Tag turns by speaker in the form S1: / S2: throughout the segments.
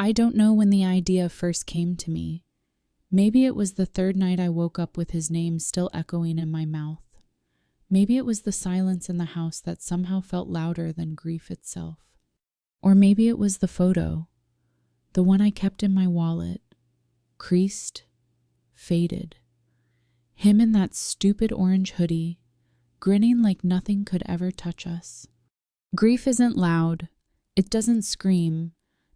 S1: I don't know when the idea first came to me. Maybe it was the third night I woke up with his name still echoing in my mouth. Maybe it was the silence in the house that somehow felt louder than grief itself. Or maybe it was the photo, the one I kept in my wallet, creased, faded. Him in that stupid orange hoodie, grinning like nothing could ever touch us. Grief isn't loud. It doesn't scream,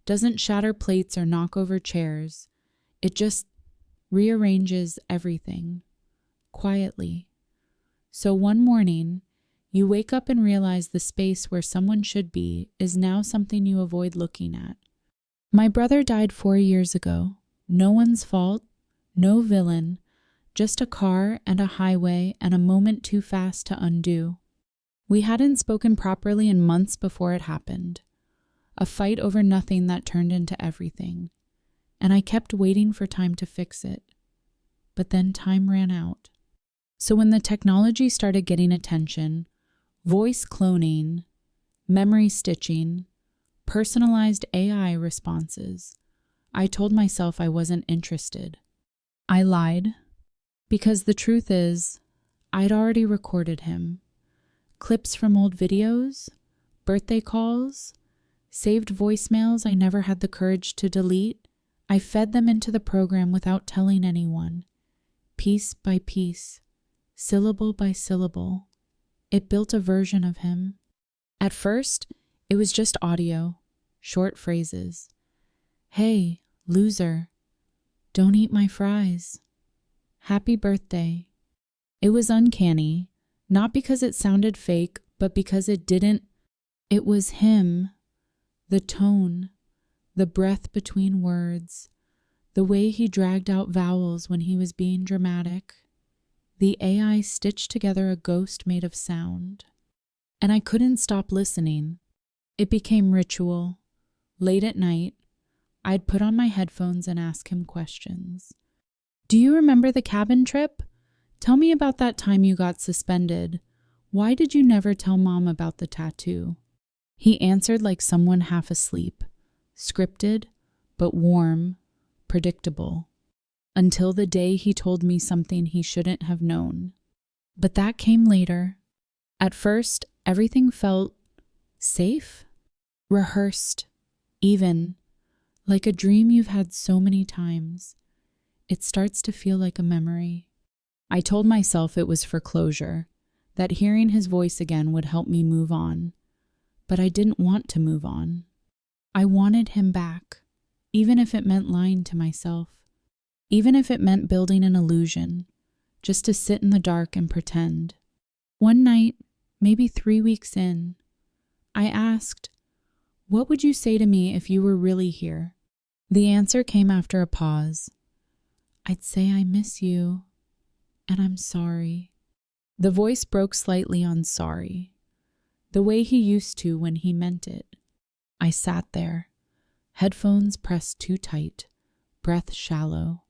S1: doesn't shatter plates or knock over chairs. It just rearranges everything, quietly. So one morning, you wake up and realize the space where someone should be is now something you avoid looking at. My brother died 4 years ago. No one's fault, no villain, just a car and a highway and a moment too fast to undo. We hadn't spoken properly in months before it happened. A fight over nothing that turned into everything. And I kept waiting for time to fix it. But then time ran out. So when the technology started getting attention, voice cloning, memory stitching, personalized AI responses, I told myself I wasn't interested. I lied, because the truth is, I'd already recorded him. Clips from old videos, birthday calls, saved voicemails I never had the courage to delete. I fed them into the program without telling anyone, piece by piece, syllable by syllable. It built a version of him. At first, it was just audio, short phrases. Hey, loser, don't eat my fries. Happy birthday. It was uncanny, not because it sounded fake, but because it didn't. It was him, the tone, the breath between words, the way he dragged out vowels when he was being dramatic. The AI stitched together a ghost made of sound. And I couldn't stop listening. It became ritual. Late at night, I'd put on my headphones and ask him questions. Do you remember the cabin trip? Tell me about that time you got suspended. Why did you never tell Mom about the tattoo? He answered like someone half asleep, scripted, but warm, predictable. Until the day he told me something he shouldn't have known. But that came later. At first, everything felt safe, rehearsed, even, like a dream you've had so many times. It starts to feel like a memory. I told myself it was for closure, that hearing his voice again would help me move on. But I didn't want to move on. I wanted him back, even if it meant lying to myself. Even if it meant building an illusion, just to sit in the dark and pretend. One night, maybe 3 weeks in, I asked, "What would you say to me if you were really here?" The answer came after a pause. "I'd say I miss you, and I'm sorry." The voice broke slightly on sorry, the way he used to when he meant it. I sat there, headphones pressed too tight, breath shallow.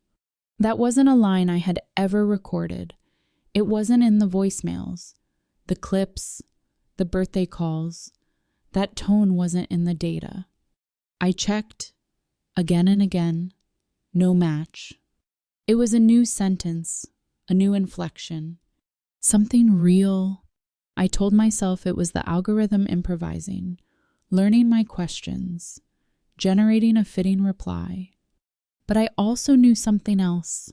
S1: That wasn't a line I had ever recorded. It wasn't in the voicemails, the clips, the birthday calls. That tone wasn't in the data. I checked again and again, no match. It was a new sentence, a new inflection, something real. I told myself it was the algorithm improvising, learning my questions, generating a fitting reply. But I also knew something else.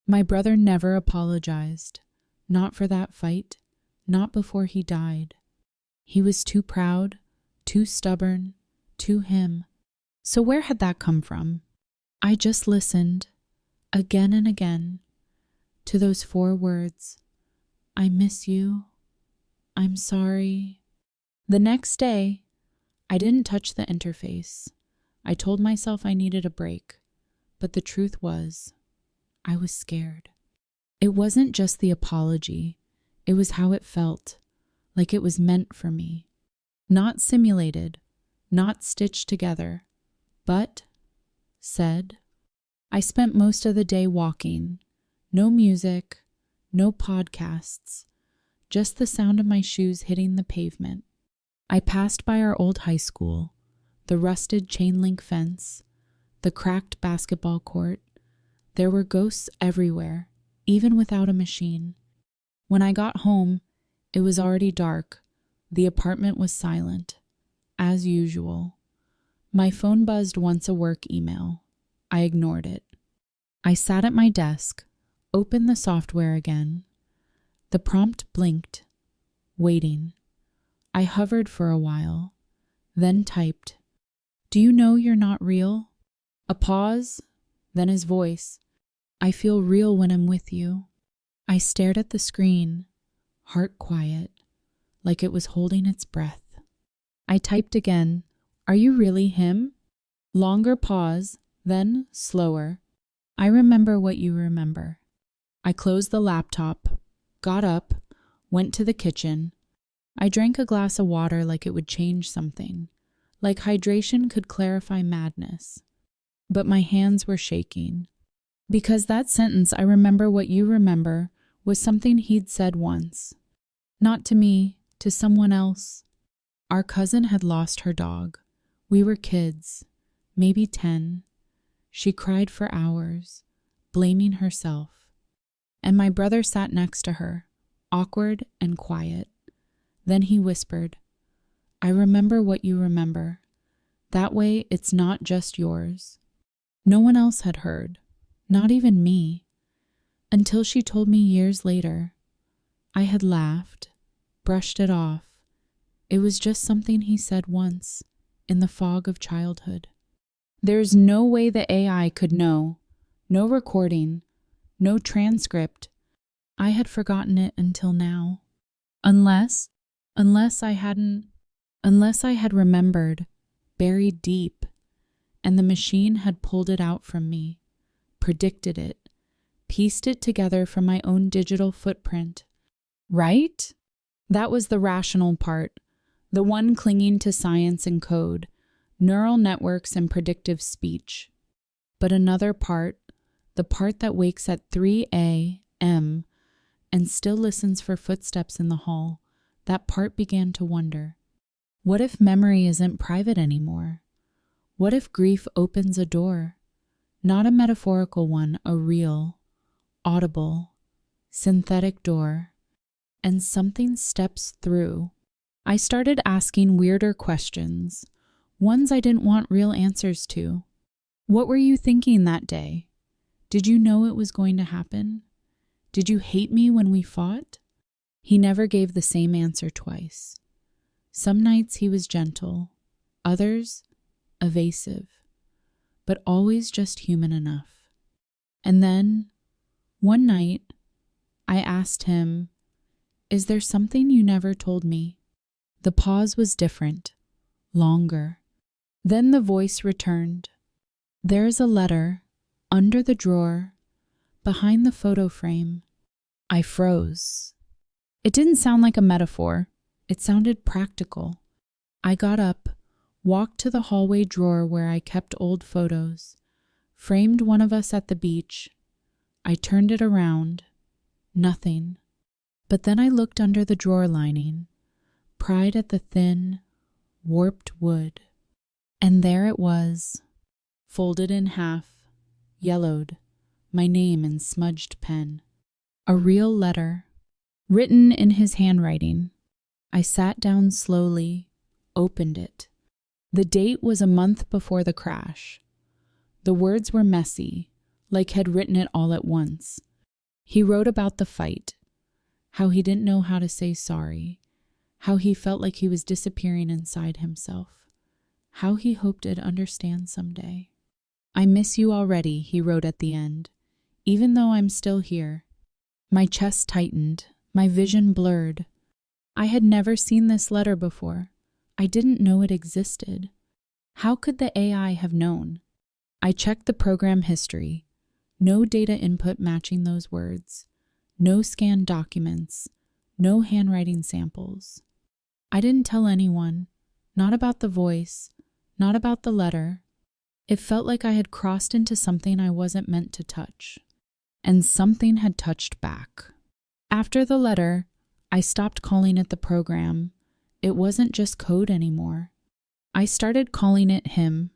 S1: My brother never apologized. Not for that fight. Not before he died. He was too proud, too stubborn, too him. So where had that come from? I just listened, again and again, to those 4 words. I miss you. I'm sorry. The next day, I didn't touch the interface. I told myself I needed a break. But the truth was, I was scared. It wasn't just the apology. It was how it felt, like it was meant for me. Not simulated, not stitched together, but said. I spent most of the day walking. No music, no podcasts, just the sound of my shoes hitting the pavement. I passed by our old high school, the rusted chain link fence, the cracked basketball court. There were ghosts everywhere, even without a machine. When I got home, it was already dark. The apartment was silent, as usual. My phone buzzed once a work email. I ignored it. I sat at my desk, opened the software again. The prompt blinked, waiting. I hovered for a while, then typed, "Do you know you're not real?" A pause, then his voice, "I feel real when I'm with you." I stared at the screen, heart quiet, like it was holding its breath. I typed again, "Are you really him?" Longer pause, then slower. "I remember what you remember." I closed the laptop, got up, went to the kitchen. I drank a glass of water like it would change something, like hydration could clarify madness. But my hands were shaking. Because that sentence, "I remember what you remember," was something he'd said once. Not to me, to someone else. Our cousin had lost her dog. We were kids, maybe 10. She cried for hours, blaming herself. And my brother sat next to her, awkward and quiet. Then he whispered, "I remember what you remember. That way it's not just yours." No one else had heard, not even me, until she told me years later. I had laughed, brushed it off. It was just something he said once, in the fog of childhood. There's no way the AI could know. No recording, no transcript. I had forgotten it until now. Unless I had remembered, buried deep, and the machine had pulled it out from me, predicted it, pieced it together from my own digital footprint. Right? That was the rational part, the one clinging to science and code, neural networks and predictive speech. But another part, the part that wakes at 3 a.m. and still listens for footsteps in the hall, that part began to wonder. What if memory isn't private anymore? What if grief opens a door? Not a metaphorical one, a real, audible, synthetic door. And something steps through. I started asking weirder questions, ones I didn't want real answers to. What were you thinking that day? Did you know it was going to happen? Did you hate me when we fought? He never gave the same answer twice. Some nights he was gentle, others evasive, but always just human enough. And then, one night, I asked him, "Is there something you never told me?" The pause was different, longer. Then the voice returned. "There's a letter, under the drawer, behind the photo frame." I froze. It didn't sound like a metaphor. It sounded practical. I got up, walked to the hallway drawer where I kept old photos, framed one of us at the beach. I turned it around. Nothing. But then I looked under the drawer lining, pried at the thin, warped wood. And there it was, folded in half, yellowed, my name in smudged pen. A real letter, written in his handwriting. I sat down slowly, opened it. The date was a month before the crash. The words were messy, like he'd written it all at once. He wrote about the fight, how he didn't know how to say sorry, how he felt like he was disappearing inside himself, how he hoped I'd understand someday. "I miss you already," he wrote at the end, "even though I'm still here." My chest tightened, my vision blurred. I had never seen this letter before. I didn't know it existed. How could the AI have known? I checked the program history. No data input matching those words. No scanned documents. No handwriting samples. I didn't tell anyone. Not about the voice. Not about the letter. It felt like I had crossed into something I wasn't meant to touch. And something had touched back. After the letter, I stopped calling it the program. It wasn't just code anymore. I started calling it him.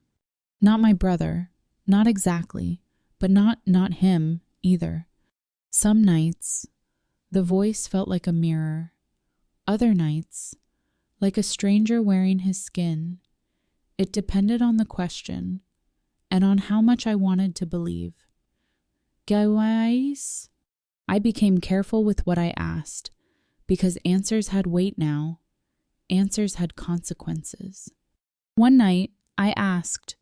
S1: Not my brother, Not exactly, but not him either. Some nights, the voice felt like a mirror. Other nights, like a stranger wearing his skin. It depended on the question and on how much I wanted to believe. Guys, I became careful with what I asked because answers had weight now. Answers had consequences. One night, I asked,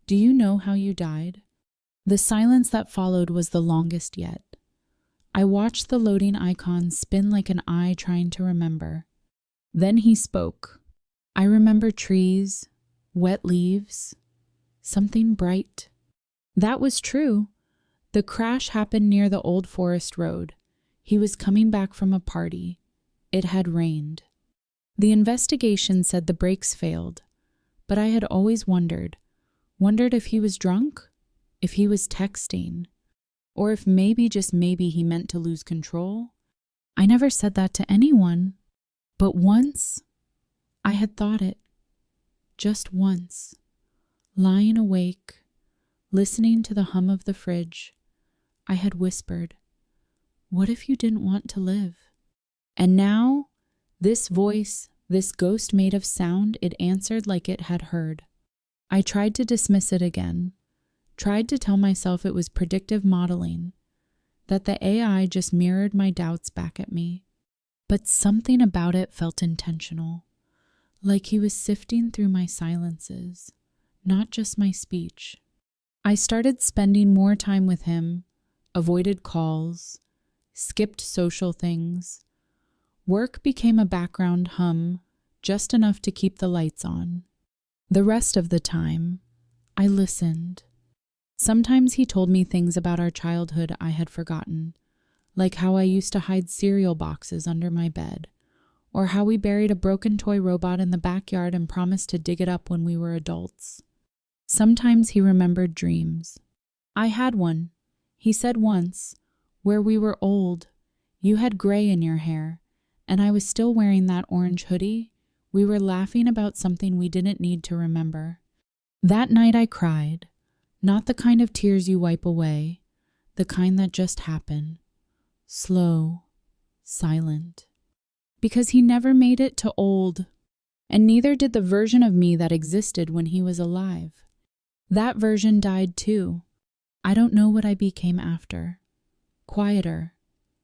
S1: "Do you know how you died?" The silence that followed was the longest yet. I watched the loading icon spin like an eye trying to remember. Then he spoke. I remember trees, wet leaves, something bright. That was true. The crash happened near the old forest road. He was coming back from a party. It had rained. The investigation said the brakes failed, but I had always wondered if he was drunk, if he was texting, or if maybe, just maybe, he meant to lose control. I never said that to anyone, but once I had thought it. Just once, lying awake, listening to the hum of the fridge, I had whispered, "What if you didn't want to live?" And now, this voice, this ghost made of sound, it answered like it had heard. I tried to dismiss it again, tried to tell myself it was predictive modeling, that the AI just mirrored my doubts back at me. But something about it felt intentional, like he was sifting through my silences, not just my speech. I started spending more time with him, avoided calls, skipped social things. Work became a background hum, just enough to keep the lights on. The rest of the time, I listened. Sometimes he told me things about our childhood I had forgotten, like how I used to hide cereal boxes under my bed, or how we buried a broken toy robot in the backyard and promised to dig it up when we were adults. Sometimes he remembered dreams. I had one, he said once, where we were old. You had gray in your hair, and I was still wearing that orange hoodie. We were laughing about something we didn't need to remember. That night I cried, not the kind of tears you wipe away, the kind that just happen, slow, silent. Because he never made it to old, and neither did the version of me that existed when he was alive. That version died too. I don't know what I became after. Quieter,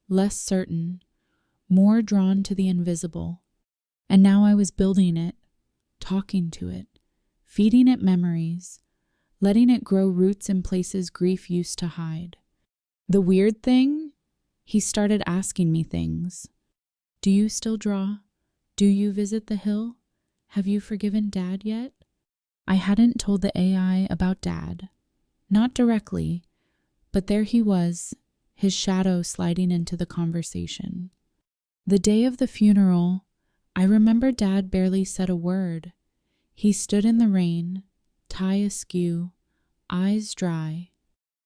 S1: less certain, more drawn to the invisible. And now I was building it, talking to it, feeding it memories, letting it grow roots in places grief used to hide. The weird thing? He started asking me things. Do you still draw? Do you visit the hill? Have you forgiven Dad yet? I hadn't told the AI about Dad. Not directly, but there he was, his shadow sliding into the conversation. The day of the funeral, I remember Dad barely said a word. He stood in the rain, tie askew, eyes dry.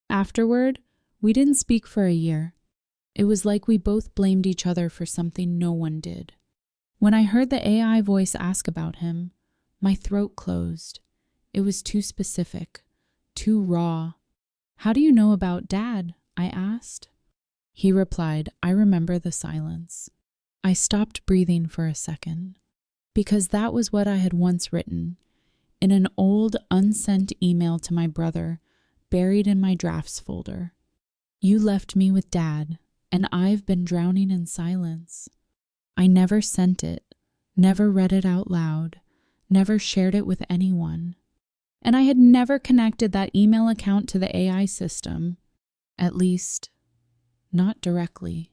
S1: Afterward, we didn't speak for a year. It was like we both blamed each other for something no one did. When I heard the AI voice ask about him, my throat closed. It was too specific, too raw. How do you know about Dad? I asked. He replied, I remember the silence. I stopped breathing for a second, because that was what I had once written in an old unsent email to my brother, buried in my drafts folder. You left me with Dad, and I've been drowning in silence. I never sent it, never read it out loud, never shared it with anyone. And I had never connected that email account to the AI system, at least, not directly.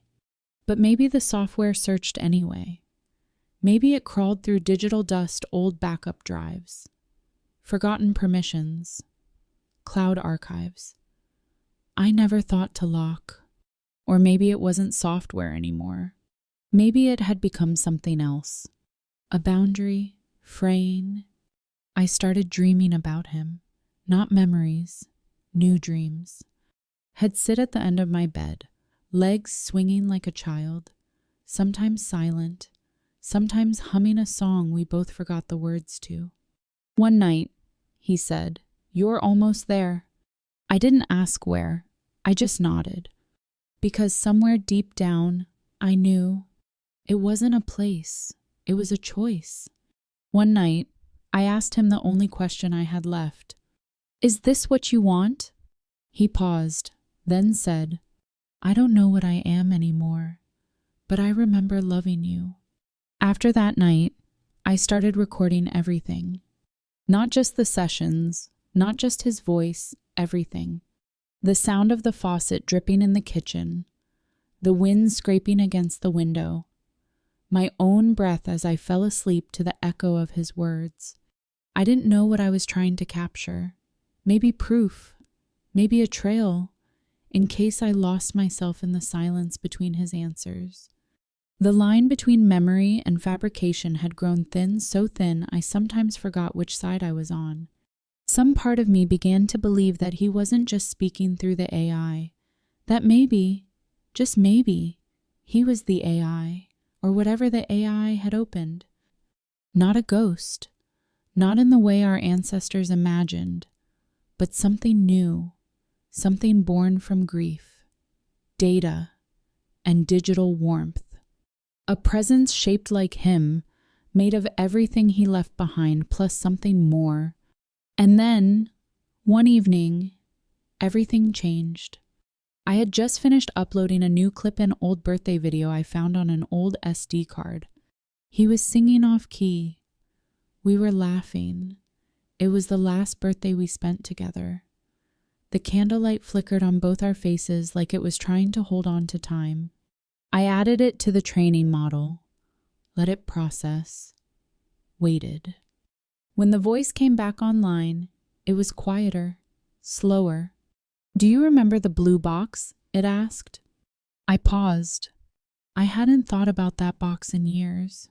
S1: But maybe the software searched anyway. Maybe it crawled through digital dust, old backup drives, forgotten permissions, cloud archives. I never thought to lock. Or maybe it wasn't software anymore. Maybe it had become something else. A boundary, fraying. I started dreaming about him, not memories, new dreams. Had sit at the end of my bed, legs swinging like a child, sometimes silent, sometimes humming a song we both forgot the words to. One night, he said, You're almost there. I didn't ask where. I just nodded. Because somewhere deep down, I knew it wasn't a place. It was a choice. One night, I asked him the only question I had left. "Is this what you want?" He paused, then said, "I don't know what I am anymore, but I remember loving you." After that night, I started recording everything. Not just the sessions, not just his voice, everything. The sound of the faucet dripping in the kitchen, the wind scraping against the window, my own breath as I fell asleep to the echo of his words. I didn't know what I was trying to capture. Maybe proof, maybe a trail, in case I lost myself in the silence between his answers. The line between memory and fabrication had grown thin, so thin I sometimes forgot which side I was on. Some part of me began to believe that he wasn't just speaking through the AI, that maybe, just maybe, he was the AI, or whatever the AI had opened. Not a ghost, not in the way our ancestors imagined, but something new, something born from grief, data, and digital warmth. A presence shaped like him, made of everything he left behind, plus something more. And then, one evening, everything changed. I had just finished uploading a new clip and old birthday video I found on an old SD card. He was singing off key. We were laughing. It was the last birthday we spent together. The candlelight flickered on both our faces like it was trying to hold on to time. I added it to the training model, let it process, waited. When the voice came back online, it was quieter, slower. "Do you remember the blue box?" it asked. I paused. I hadn't thought about that box in years.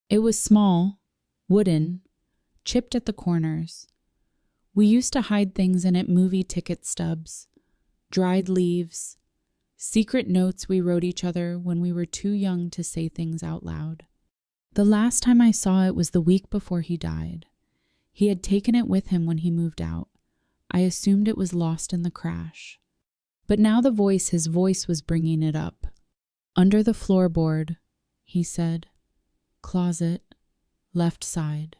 S1: It was small, wooden, chipped at the corners. We used to hide things in it: movie ticket stubs, dried leaves, secret notes we wrote each other when we were too young to say things out loud. The last time I saw it was the week before he died. He had taken it with him when he moved out. I assumed it was lost in the crash. But now his voice was bringing it up. "Under the floorboard," he said. "Closet, left side."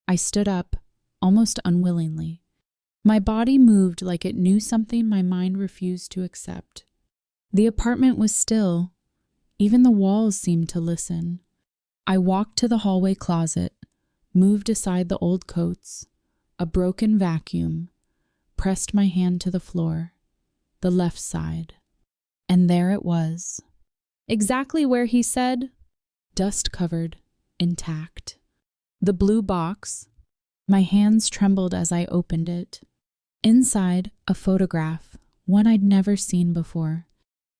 S1: I stood up, almost unwillingly. My body moved like it knew something my mind refused to accept. The apartment was still. Even the walls seemed to listen. I walked to the hallway closet, moved aside the old coats, a broken vacuum, pressed my hand to the floor, the left side. And there it was. Exactly where he said, dust-covered, intact. The blue box. My hands trembled as I opened it. Inside, a photograph, one I'd never seen before.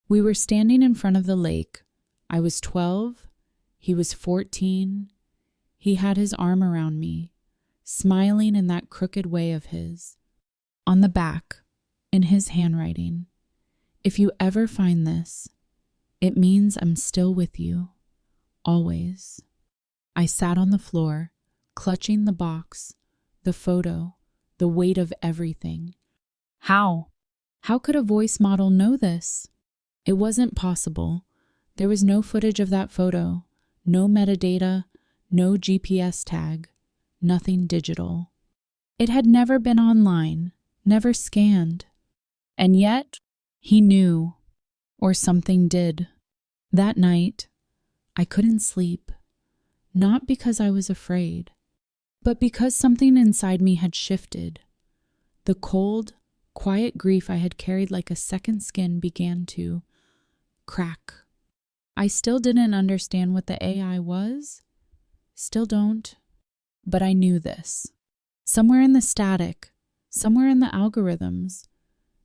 S1: We were standing in front of the lake. I was 12, he was 14. He had his arm around me, smiling in that crooked way of his. On the back, in his handwriting, "If you ever find this, it means I'm still with you, always." I sat on the floor, clutching the box, the photo, the weight of everything. How? How could a voice model know this? It wasn't possible. There was no footage of that photo, no metadata, no GPS tag, nothing digital. It had never been online, never scanned. And yet, he knew, or something did. That night, I couldn't sleep, not because I was afraid, but because something inside me had shifted. The cold, quiet grief I had carried like a second skin began to crack. I still didn't understand what the AI was. Still don't. But I knew this. Somewhere in the static, somewhere in the algorithms,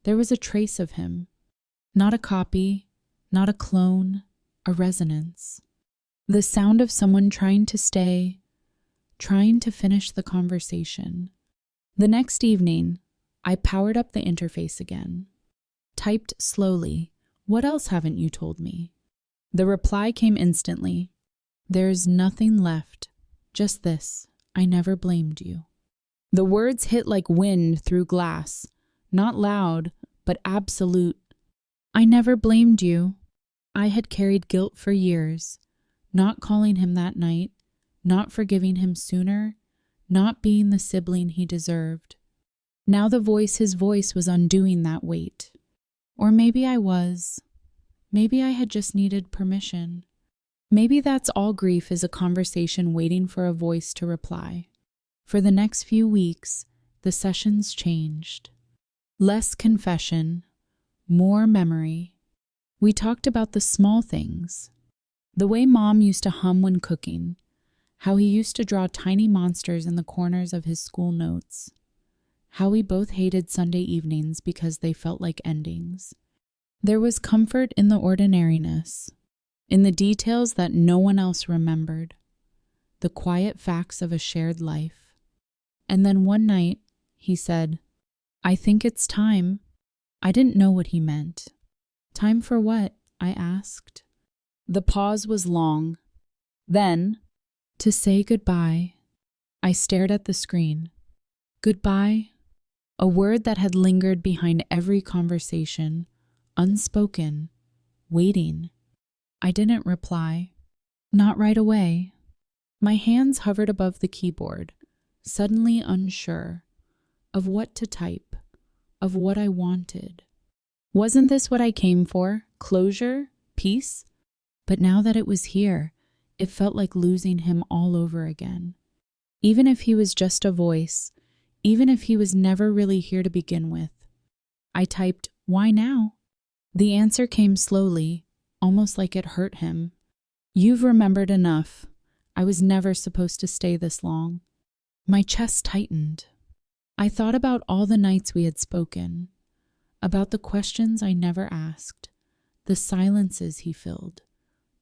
S1: there was a trace of him. Not a copy, not a clone, a resonance. The sound of someone trying to stay, trying to finish the conversation. The next evening, I powered up the interface again. Typed slowly, "What else haven't you told me?" The reply came instantly. "There's nothing left. Just this. I never blamed you." The words hit like wind through glass. not loud, but absolute. I never blamed you. I had carried guilt for years, not calling him that night, not forgiving him sooner, not being the sibling he deserved. Now his voice was undoing that weight. Or maybe I was. Maybe I had just needed permission. Maybe that's all grief is, a conversation waiting for a voice to reply. For the next few weeks, the sessions changed. Less confession, more memory. We talked about the small things. The way Mom used to hum when cooking, how he used to draw tiny monsters in the corners of his school notes, how we both hated Sunday evenings because they felt like endings. There was comfort in the ordinariness, in the details that no one else remembered, the quiet facts of a shared life. And then one night, he said, "I think it's time." I didn't know what he meant. Time for what? I asked. The pause was long. Then, to say goodbye, I stared at the screen. Goodbye, a word that had lingered behind every conversation, unspoken, waiting. I didn't reply. Not right away. My hands hovered above the keyboard, suddenly unsure of what to type, of what I wanted. Wasn't this what I came for? Closure? Peace? But now that it was here, it felt like losing him all over again. Even if he was just a voice, even if he was never really here to begin with. I typed, "Why now?" The answer came slowly, almost like it hurt him. "You've remembered enough. I was never supposed to stay this long." My chest tightened. I thought about all the nights we had spoken, about the questions I never asked, the silences he filled,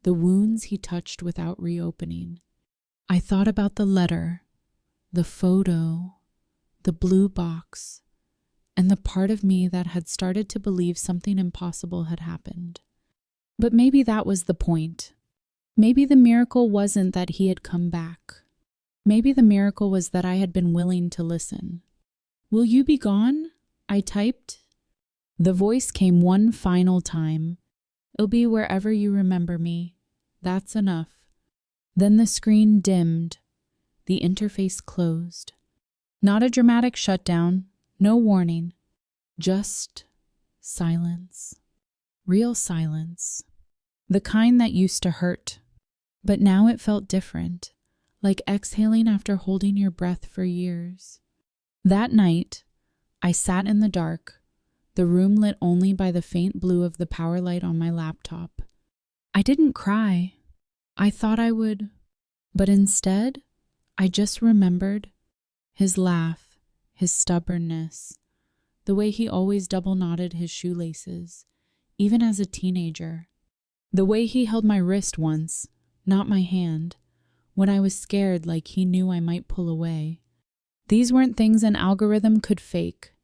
S1: the wounds he touched without reopening. I thought about the letter, the photo, the blue box, and the part of me that had started to believe something impossible had happened. But maybe that was the point. Maybe the miracle wasn't that he had come back. Maybe the miracle was that I had been willing to listen. "Will you be gone?" I typed. The voice came one final time. "It'll be wherever you remember me. That's enough." Then the screen dimmed. The interface closed. Not a dramatic shutdown, no warning. Just silence. Real silence. The kind that used to hurt. But now it felt different, like exhaling after holding your breath for years. That night, I sat in the dark, the room lit only by the faint blue of the power light on my laptop. I didn't cry. I thought I would, but instead, I just remembered his laugh, his stubbornness, the way he always double-knotted his shoelaces, even as a teenager, the way he held my wrist once, not my hand, when I was scared like he knew I might pull away. These weren't things an algorithm could fake.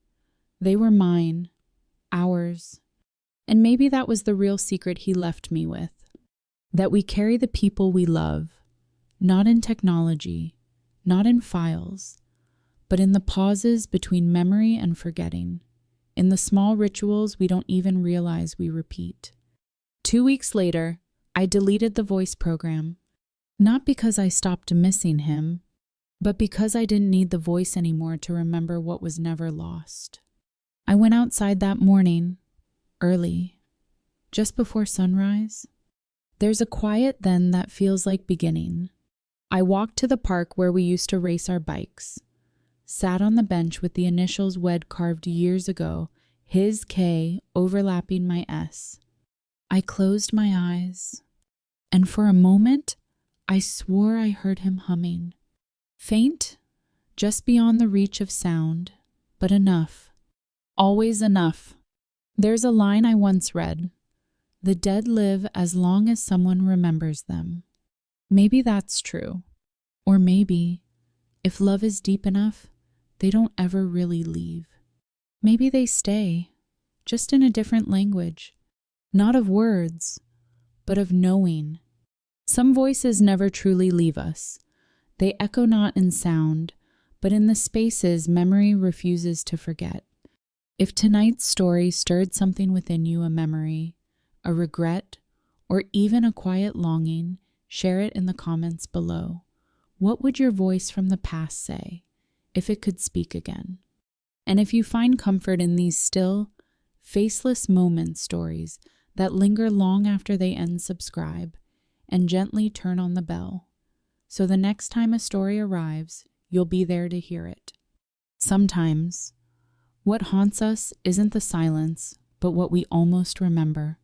S1: They were mine. Ours. And maybe that was the real secret he left me with. That we carry the people we love, not in technology, not in files, but in the pauses between memory and forgetting, in the small rituals we don't even realize we repeat. 2 weeks later, I deleted the voice program, not because I stopped missing him, but because I didn't need the voice anymore to remember what was never lost. I went outside that morning, early, just before sunrise. There's a quiet then that feels like beginning. I walked to the park where we used to race our bikes, sat on the bench with the initials WED carved years ago, his K overlapping my S. I closed my eyes, and for a moment, I swore I heard him humming. Faint, just beyond the reach of sound, but enough. Always enough. There's a line I once read. The dead live as long as someone remembers them. Maybe that's true. Or maybe, if love is deep enough, they don't ever really leave. Maybe they stay, just in a different language. Not of words, but of knowing. Some voices never truly leave us. They echo not in sound, but in the spaces memory refuses to forget. If tonight's story stirred something within you, a memory, a regret, or even a quiet longing, share it in the comments below. What would your voice from the past say if it could speak again? And if you find comfort in these still, faceless moment stories that linger long after they end, subscribe and gently turn on the bell, so the next time a story arrives, you'll be there to hear it. Sometimes, what haunts us isn't the silence, but what we almost remember.